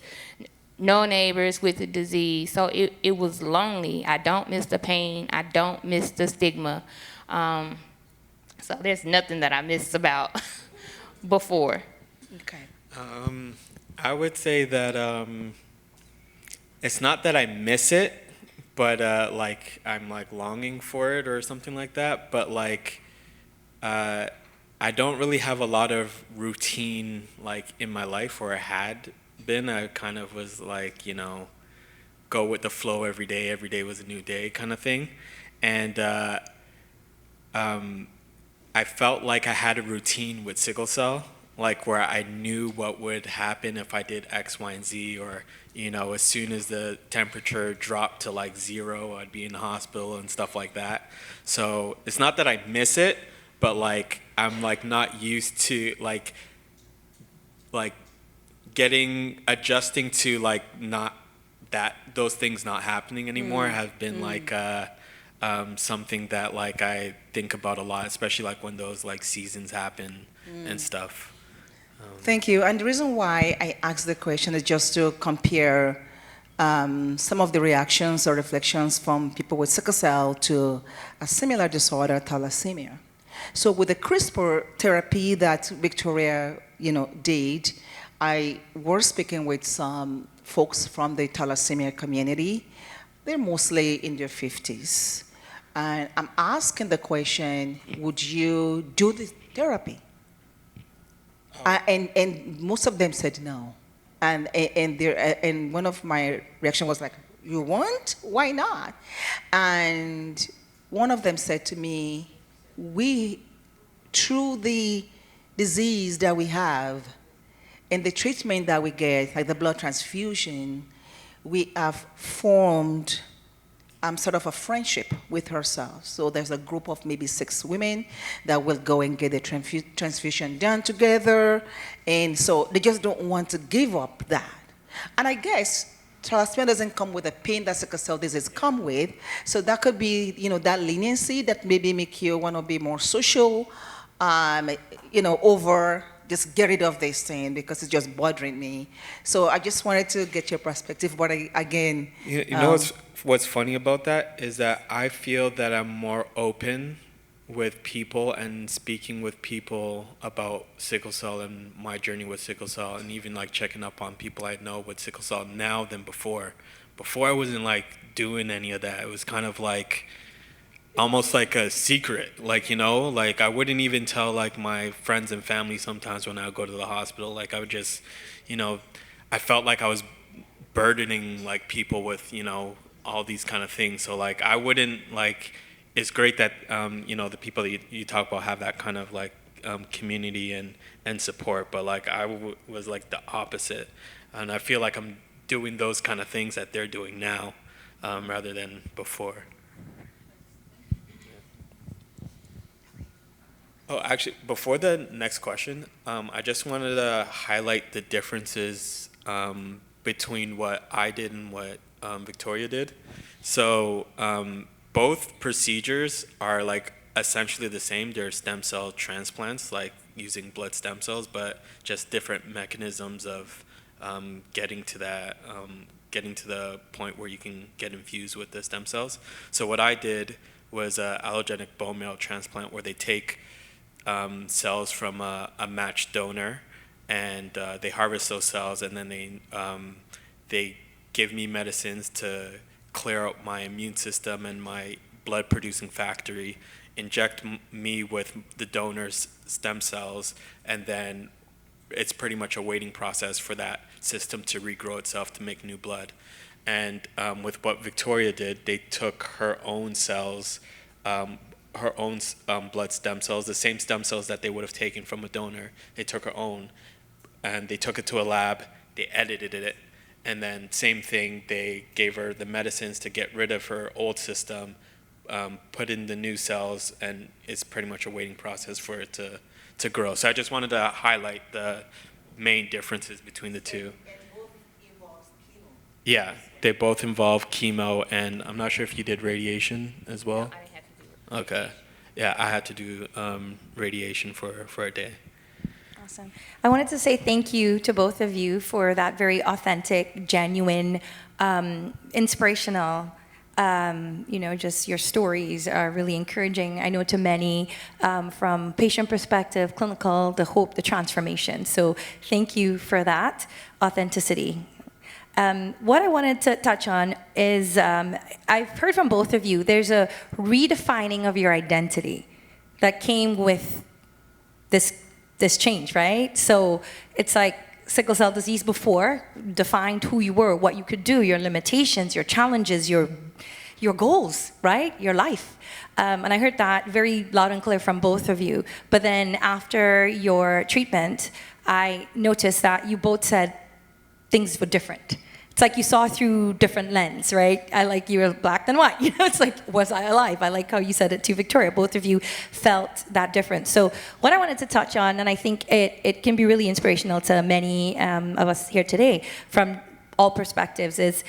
no neighbors with the disease. So it was lonely. I don't miss the pain. I don't miss the stigma. So there's nothing that I miss about before. Okay. I would say that it's not that I miss it, but like I'm like longing for it or something like that. But like I don't really have a lot of routine like in my life, or I had been. I kind of was like, you know, go with the flow every day. Every day was a new day kind of thing. And I felt like I had a routine with sickle cell, like where I knew what would happen if I did X, Y, and Z, or, you know, as soon as the temperature dropped to like 0, I'd be in the hospital and stuff like that. So it's not that I miss it, but like I'm like not used to like adjusting to like not that those things not happening anymore have been like something that like I think about a lot, especially like when those like seasons happen and stuff. Thank you. And the reason why I asked the question is just to compare some of the reactions or reflections from people with sickle cell to a similar disorder, thalassemia. So with the CRISPR therapy that Victoria, did, I was speaking with some folks from the thalassemia community. They're mostly in their 50s. And I'm asking the question, would you do the therapy? And most of them said no. And one of my reaction was like, you want? Why not? And one of them said to me, through the disease that we have and the treatment that we get, like the blood transfusion, we have formed sort of a friendship with herself. So there's a group of maybe 6 women that will go and get the transfusion done together. And so they just don't want to give up that. And I guess thalassemia doesn't come with the pain that sickle cell disease come with. So that could be, that leniency that maybe make you want to be more social, over just get rid of this thing because it's just bothering me. So I just wanted to get your perspective. But again, you know what's funny about that is that I feel that I'm more open with people and speaking with people about sickle cell and my journey with sickle cell, and even like checking up on people I know with sickle cell now than before. Before I wasn't like doing any of that. It was kind of like almost like a secret, like, like I wouldn't even tell like my friends and family sometimes when I would go to the hospital. Like I would just, I felt like I was burdening like people with, all these kind of things. So like I wouldn't like, it's great that, the people that you talk about have that kind of like community and support, but like I was like the opposite. And I feel like I'm doing those kind of things that they're doing now rather than before. Oh, actually, before the next question, I just wanted to highlight the differences between what I did and what Victoria did. So both procedures are like essentially the same. They're stem cell transplants, like using blood stem cells, but just different mechanisms of getting to that, getting to the point where you can get infused with the stem cells. So what I did was an allogenic bone marrow transplant where they take cells from a matched donor, and they harvest those cells, and then they give me medicines to clear out my immune system and my blood producing factory, inject me with the donor's stem cells, and then it's pretty much a waiting process for that system to regrow itself to make new blood. And with what Victoria did, they took her own cells, her own blood stem cells, the same stem cells that they would have taken from a donor. They took her own, and they took it to a lab, they edited it, and then same thing, they gave her the medicines to get rid of her old system, put in the new cells, and it's pretty much a waiting process for it to grow. So I just wanted to highlight the main differences between the two. Yeah, they both involve chemo, and I'm not sure if you did radiation as well. I didn't have to do it. Okay. yeah, I had to do radiation for a day. Awesome. I wanted to say thank you to both of you for that very authentic, genuine, inspirational, just your stories are really encouraging. I know to many from patient perspective, clinical, the hope, the transformation. So thank you for that authenticity. What I wanted to touch on is I've heard from both of you, there's a redefining of your identity that came with this change, right? So it's like sickle cell disease before defined who you were, what you could do, your limitations, your challenges, your goals, right? Your life. And I heard that very loud and clear from both of you. But then after your treatment, I noticed that you both said things were different. It's like you saw through different lens, right? I like you were black and white. It's like, was I alive? I like how you said it to Victoria. Both of you felt that difference. So what I wanted to touch on, and I think it can be really inspirational to many of us here today from all perspectives, is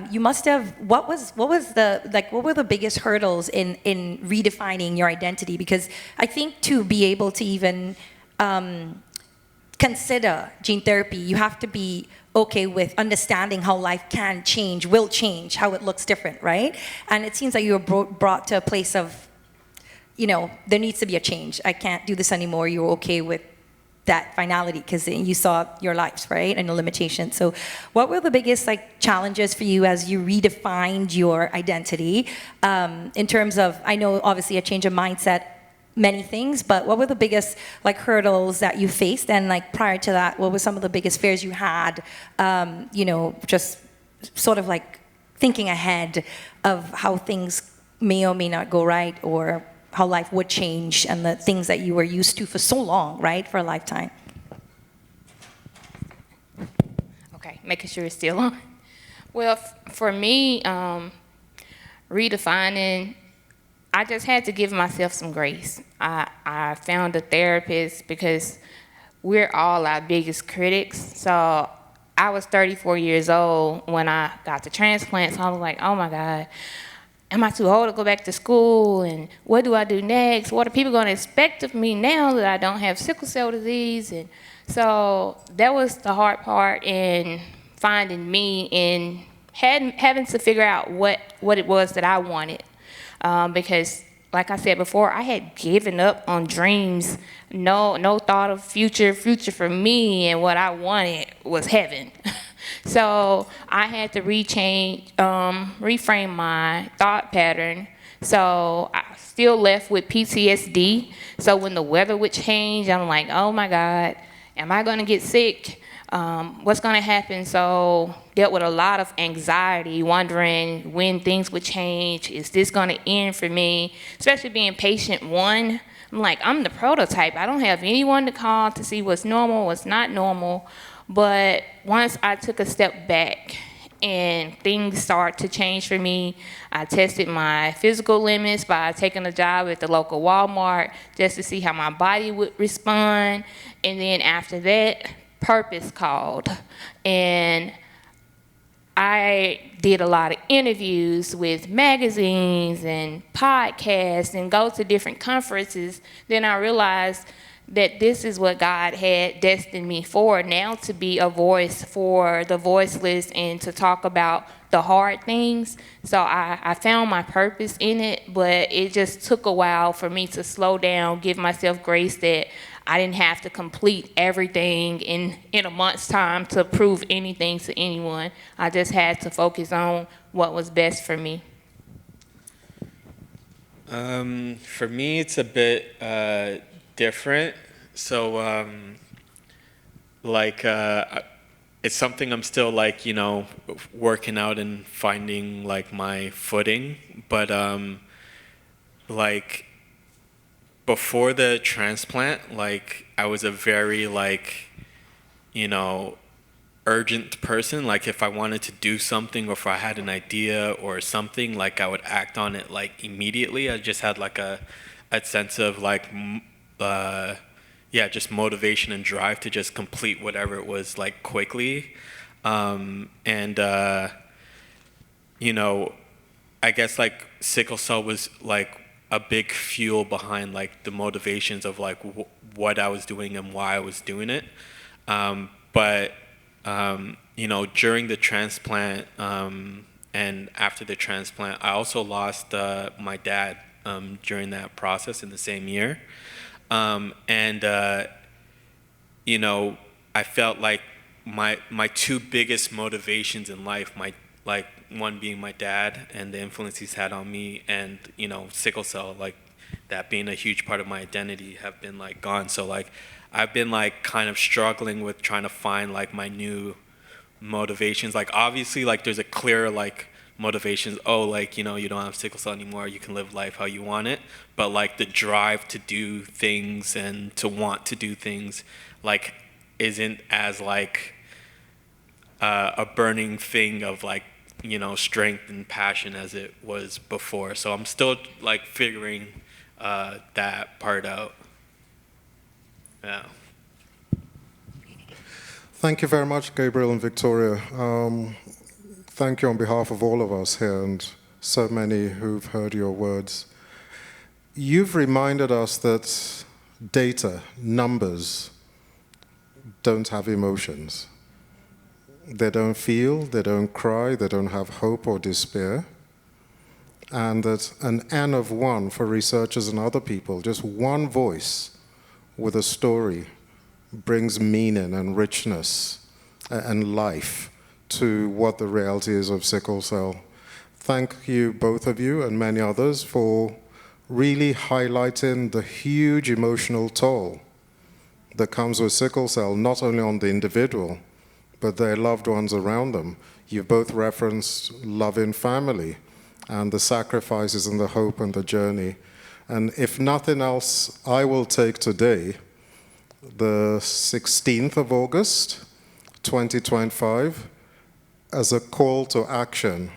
you must have, what were the biggest hurdles in redefining your identity? Because I think to be able to even consider gene therapy, you have to be okay with understanding how life can change, will change, how it looks different, right? And it seems like you were brought to a place of, there needs to be a change. I can't do this anymore. You're okay with that finality because you saw your lives, right, and the limitations. So what were the biggest challenges for you as you redefined your identity in terms of, I know obviously a change of mindset, many things, but what were the biggest hurdles that you faced? And prior to that, what were some of the biggest fears you had, just sort of thinking ahead of how things may or may not go right, or how life would change, and the things that you were used to for so long, right, for a lifetime? Okay, making sure it's still on. Well, for me, redefining, I just had to give myself some grace. I found a therapist because we're all our biggest critics. So I was 34 years old when I got the transplant, so I was like, oh my God, am I too old to go back to school? And what do I do next? What are people going to expect of me now that I don't have sickle cell disease? And so that was the hard part in finding me and having to figure out what it was that I wanted. Because, like I said before, I had given up on dreams, no thought of future for me, and what I wanted was heaven. So I had to reframe my thought pattern. So I still left with PTSD. So when the weather would change, I'm like, oh my God, am I going to get sick? What's going to happen? So dealt with a lot of anxiety, wondering when things would change. Is this going to end for me? Especially being patient one. I'm like, I'm the prototype. I don't have anyone to call to see what's normal, what's not normal. But once I took a step back and things started to change for me, I tested my physical limits by taking a job at the local Walmart just to see how my body would respond. And then after that, purpose called. And I did a lot of interviews with magazines and podcasts and go to different conferences. Then I realized that this is what God had destined me for, now to be a voice for the voiceless and to talk about the hard things. So I found my purpose in it, but it just took a while for me to slow down, give myself grace that I didn't have to complete everything in a month's time to prove anything to anyone. I just had to focus on what was best for me. For me, it's a bit different. So, it's something I'm still working out and finding my footing. But before the transplant, I was a very urgent person. If I wanted to do something, or if I had an idea or something, I would act on it immediately. I just had a sense of just motivation and drive to just complete whatever it was quickly. I guess sickle cell was a big fuel behind like the motivations of like what I was doing and why I was doing it. But you know, during the transplant and after the transplant, I also lost my dad during that process in the same year. You know, I felt like my two biggest motivations in life, like one being my dad and the influence he's had on me, and you know, sickle cell, like that being a huge part of my identity, have been like gone. So like I've been like kind of struggling with trying to find like my new motivations. Like obviously like there's a clear like motivations, oh, like, you know, you don't have sickle cell anymore, you can live life how you want it, but like the drive to do things and to want to do things like isn't as like a burning thing of like, you know, strength and passion as it was before. So I'm still like figuring that part out. Yeah. Thank you very much, Gabriel and Victoria. Thank you on behalf of all of us here and so many who've heard your words. You've reminded us that data, numbers, don't have emotions. They don't feel, they don't cry, they don't have hope or despair. And that an N of one for researchers and other people, just one voice with a story, brings meaning and richness and life to what the reality is of sickle cell. Thank you, both of you and many others, for really highlighting the huge emotional toll that comes with sickle cell, not only on the individual, but their loved ones around them. You've both referenced loving family and the sacrifices and the hope and the journey. And if nothing else, I will take today, the 16th of August, 2025, as a call to action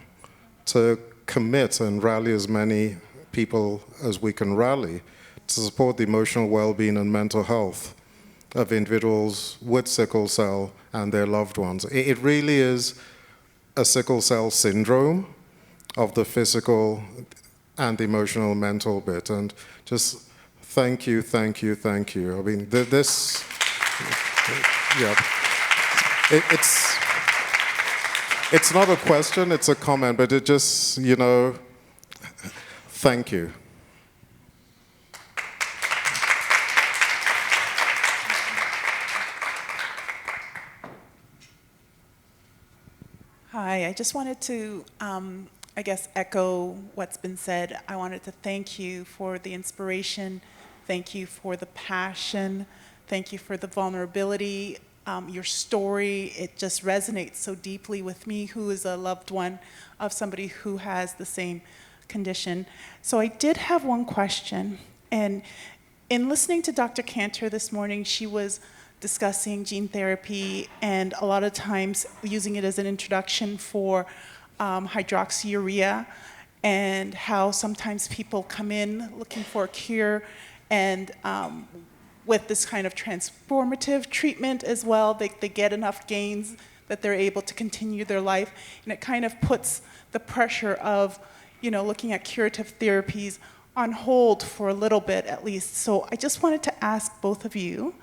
to commit and rally as many people as we can rally to support the emotional well-being and mental health of individuals with sickle cell and their loved ones. It really is a sickle cell syndrome of the physical and emotional mental bit. And just thank you, thank you, thank you. I mean, this, yeah, it's not a question, it's a comment, but it just, you know, thank you. Hi, I just wanted to, I guess, echo what's been said. I wanted to thank you for the inspiration, thank you for the passion, thank you for the vulnerability. Your story, it just resonates so deeply with me, who is a loved one of somebody who has the same condition. So I did have one question, and in listening to Dr. Cantor this morning, she was discussing gene therapy and a lot of times using it as an introduction for hydroxyurea, and how sometimes people come in looking for a cure, and with this kind of transformative treatment as well, they get enough gains that they're able to continue their life, and it kind of puts the pressure of, you know, looking at curative therapies on hold for a little bit at least. So I just wanted to ask both of you,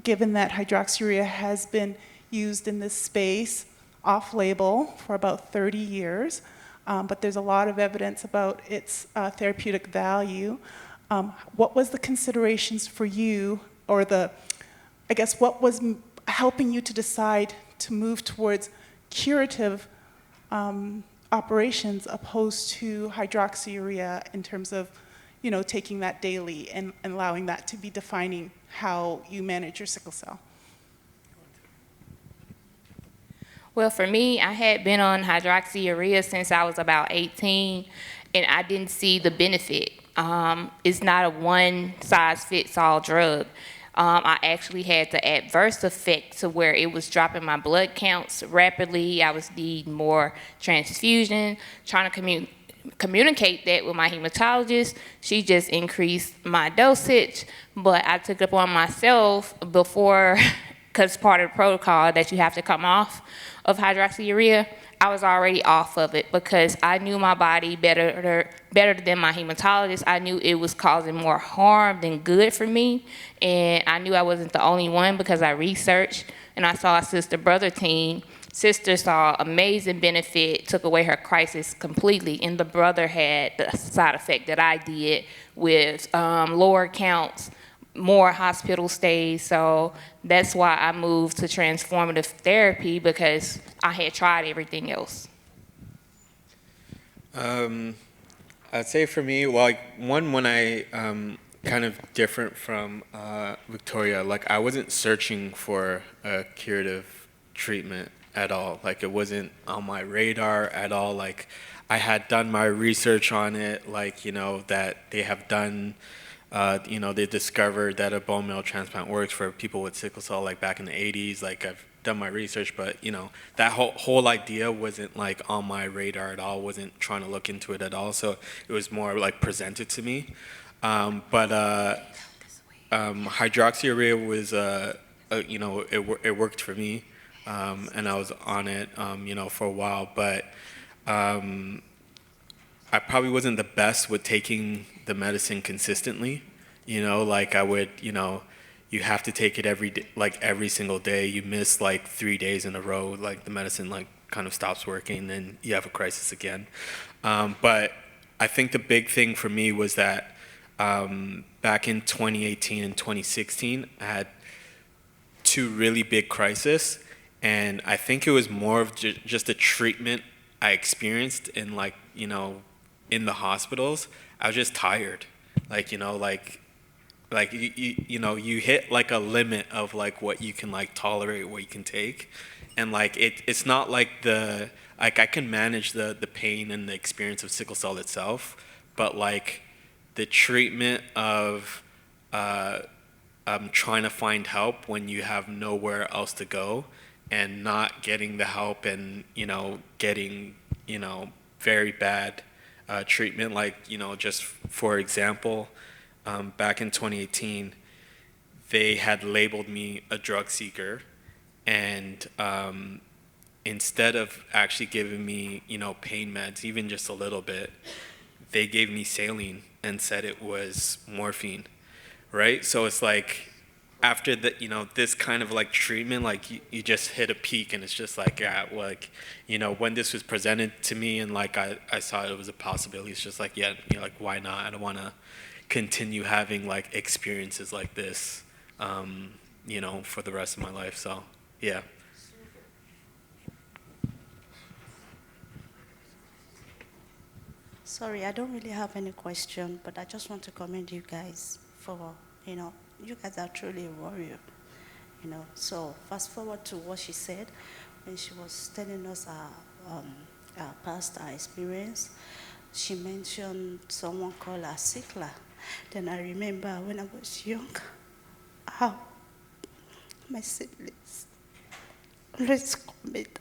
given that hydroxyurea has been used in this space off-label for about 30 years, but there's a lot of evidence about its therapeutic value. What was the considerations for you, or I guess what was helping you to decide to move towards curative operations opposed to hydroxyurea in terms of, you know, taking that daily and allowing that to be defining how you manage your sickle cell? Well, for me, I had been on hydroxyurea since I was about 18, and I didn't see the benefit. It's not a one-size-fits-all drug. I actually had the adverse effect to where it was dropping my blood counts rapidly. I was needing more transfusion, trying to communicate that with my hematologist. She just increased my dosage, but I took it upon myself before, because part of the protocol that you have to come off of hydroxyurea. I was already off of it because I knew my body better than my hematologist. I knew it was causing more harm than good for me, and I knew I wasn't the only one because I researched and I saw a sister-brother team. Sister saw amazing benefit, took away her crisis completely, and the brother had the side effect that I did with lower counts, more hospital stays. So that's why I moved to transformative therapy, because I had tried everything else. I'd say for me, well, like when I kind of different from Victoria, like I wasn't searching for a curative treatment at all. Like it wasn't on my radar at all. Like I had done my research on it, like, you know, that they have done, you know, they discovered that a bone marrow transplant works for people with sickle cell, like back in the 80s. Like I've done my research, but, you know, that whole idea wasn't like on my radar at all. Wasn't trying to look into it at all. So it was more like presented to me. But hydroxyurea was, you know, it worked for me. And I was on it, you know, for a while, but I probably wasn't the best with taking the medicine consistently. You know, like I would, you know, you have to take it every day, like every single day. You miss like 3 days in a row, like the medicine like kind of stops working, and you have a crisis again. But I think the big thing for me was that back in 2018 and 2016, I had 2 really big crises. And I think it was more of just a treatment I experienced in, like, you know, in the hospitals. I was just tired. Like, you know, like you know, you hit like a limit of like what you can like tolerate, what you can take. And like it's not like like I can manage the pain and the experience of sickle cell itself, but like the treatment of trying to find help when you have nowhere else to go, and not getting the help, and, you know, getting, you know, very bad treatment. Like, you know, just for example, back in 2018, they had labeled me a drug seeker, and instead of actually giving me, you know, pain meds, even just a little bit, they gave me saline and said it was morphine, right? So it's like, after the, you know, this kind of like treatment, like you just hit a peak, and it's just like, yeah, like, you know, when this was presented to me and like I saw it was a possibility, it's just like, yeah, you know, like, why not? I don't want to continue having like experiences like this, you know, for the rest of my life. So yeah. Sorry, I don't really have any question, but I just want to commend you guys for, you know, you guys are truly a warrior, you know. So fast forward to what she said when she was telling us our past, our experience. She mentioned someone called a sickler. Then I remember when I was young, how my siblings always call me that.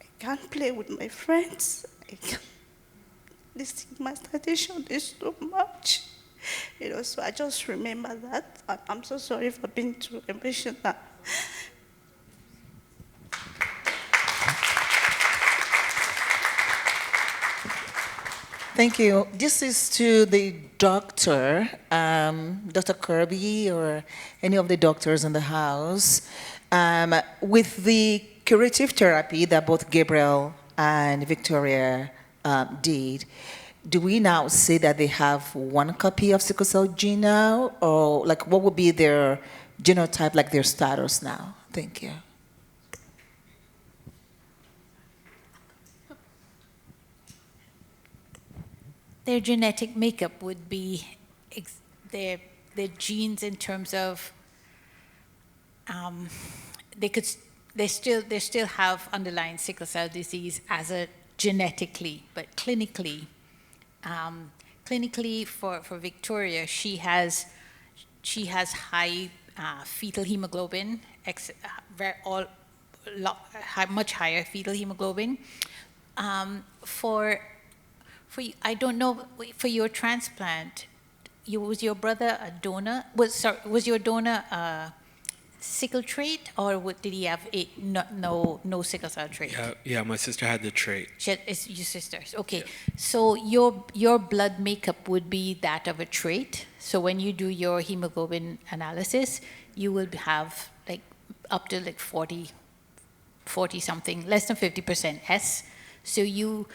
I can't play with my friends. The stigmatization is too much. You know, so I just remember that. I'm so sorry for being too emotional. Thank you. This is to the doctor, Dr. Kirby, or any of the doctors in the house. With the curative therapy that both Gabriel and Victoria did, do we now say that they have one copy of sickle cell gene now? Or like, what would be their genotype, like their status now? Thank you. Their genetic makeup would be their genes in terms of they still have underlying sickle cell disease as a genetically, but clinically for Victoria, she has high fetal hemoglobin, much higher fetal hemoglobin. I don't know, for your transplant, was your brother a donor? Was your donor sickle trait, or did he have no sickle cell trait? Yeah, my sister had the trait. It's your sisters. Okay. So your blood makeup would be that of a trait. So when you do your hemoglobin analysis, you will have like up to like 40 something, less than 50% S. So you're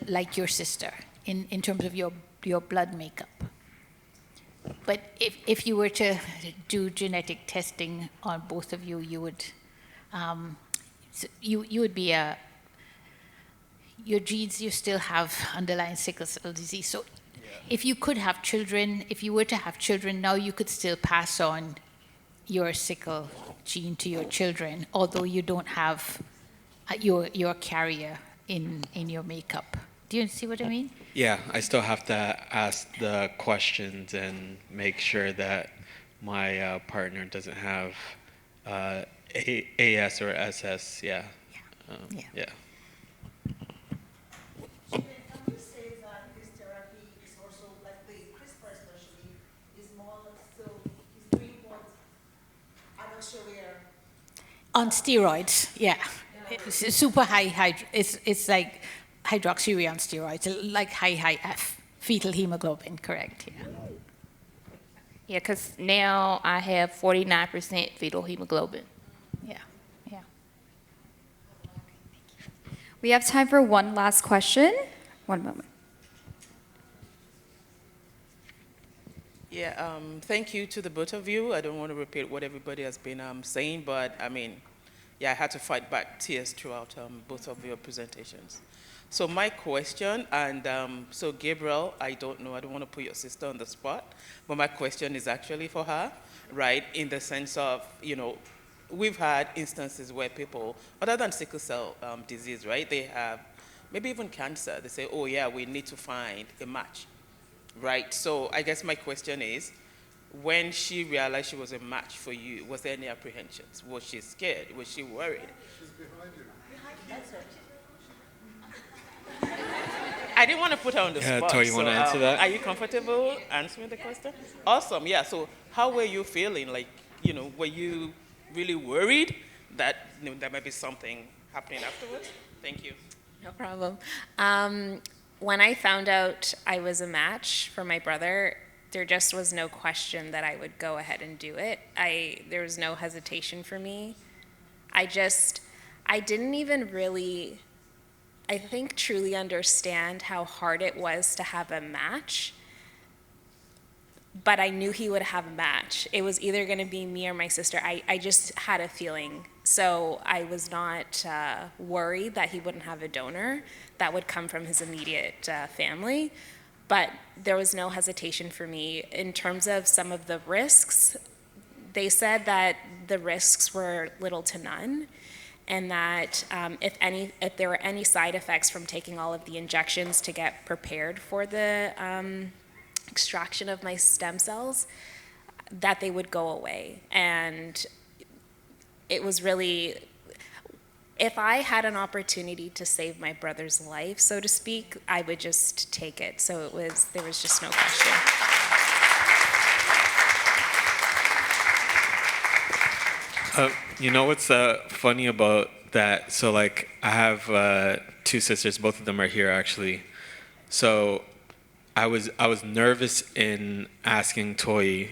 like your sister in terms of your blood makeup. But if you were to do genetic testing on both of you, you would you would be your genes, you still have underlying sickle cell disease. So if you could have children, if you were to have children now, you could still pass on your sickle gene to your children, although you don't have your carrier in your makeup. Do you see what I mean? Yeah, I still have to ask the questions and make sure that my partner doesn't have AS or SS. Yeah. Yeah. On steroids, yeah. It's super high, it's like hydroxyurea on steroids, like high F, fetal hemoglobin, correct, yeah. Yeah, because now I have 49% fetal hemoglobin. Yeah. We have time for one last question. One moment. Yeah, thank you to the both of you. I don't want to repeat what everybody has been saying, but I mean, yeah, I had to fight back tears throughout both of your presentations. So my question, and so Gabriel, I don't want to put your sister on the spot, but my question is actually for her, right? In the sense of, we've had instances where people, other than sickle cell disease, right? They have maybe even cancer. They say, oh yeah, we need to find a match. Right, so I guess my question is, when she realized she was a match for you, was there any apprehensions? Was she scared? Was she worried? She's behind you. I didn't want to put her on the spot. Tori, you want to answer that? Are you comfortable answering the question? Awesome, yeah, so how were you feeling? Like, were you really worried that there might be something happening afterwards? Thank you. No problem. When I found out I was a match for my brother, there just was no question that I would go ahead and do it. There was no hesitation for me. I didn't even really, I think, truly understand how hard it was to have a match, but I knew he would have a match. It was either going to be me or my sister. I just had a feeling. So I was not worried that he wouldn't have a donor that would come from his immediate family. But there was no hesitation for me. In terms of some of the risks, they said that the risks were little to none, and that if there were any side effects from taking all of the injections to get prepared for the extraction of my stem cells, that they would go away. And it was really, if I had an opportunity to save my brother's life, so to speak, I would just take it. So there was just no question. You know what's funny about that? So like, I have two sisters. Both of them are here actually. So I was nervous in asking Toyi.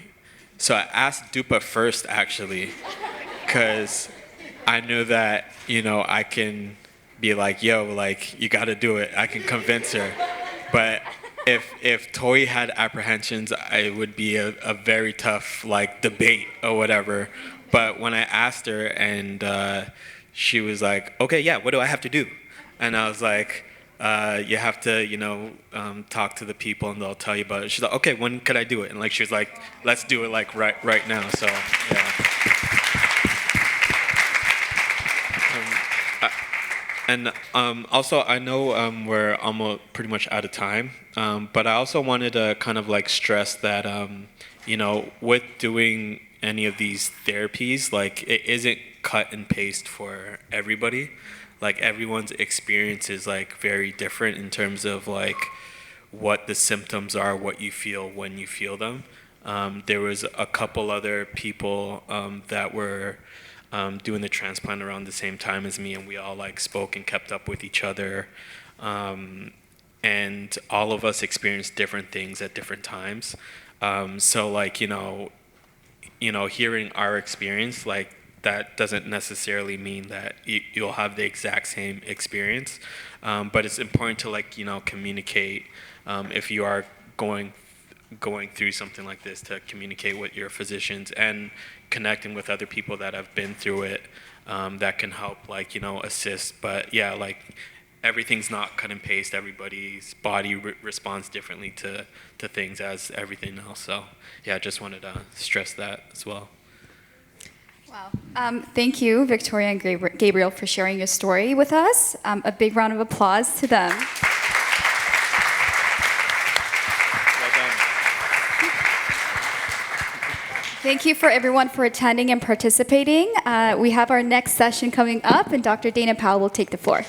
So I asked Dupa first actually, because I knew that, I can be like, yo, like, you got to do it. I can convince her. But if Toyi had apprehensions, it would be a very tough, like, debate or whatever. But when I asked her and she was like, okay, yeah, what do I have to do? And I was like, you have to, talk to the people and they'll tell you about it. She's like, okay, when could I do it? And like, she was like, let's do it like right now. So, yeah. And also, I know we're almost pretty much out of time, but I also wanted to kind of like stress that, with doing any of these therapies, like it isn't cut and paste for everybody. Like everyone's experience is like very different in terms of like what the symptoms are, what you feel when you feel them. There was a couple other people that were doing the transplant around the same time as me, and we all like spoke and kept up with each other. And all of us experienced different things at different times. So like, hearing our experience, like that doesn't necessarily mean that you'll have the exact same experience. But it's important to like, communicate if you are going through something like this, to communicate with your physicians and connecting with other people that have been through it, that can help like, assist. But yeah, like everything's not cut and paste. Everybody's body responds differently to things as everything else. So yeah, I just wanted to stress that as well. Wow. Thank you, Victoria and Gabriel, for sharing your story with us. A big round of applause to them. Thank you for everyone for attending and participating. We have our next session coming up, and Dr. Dana Powell will take the floor.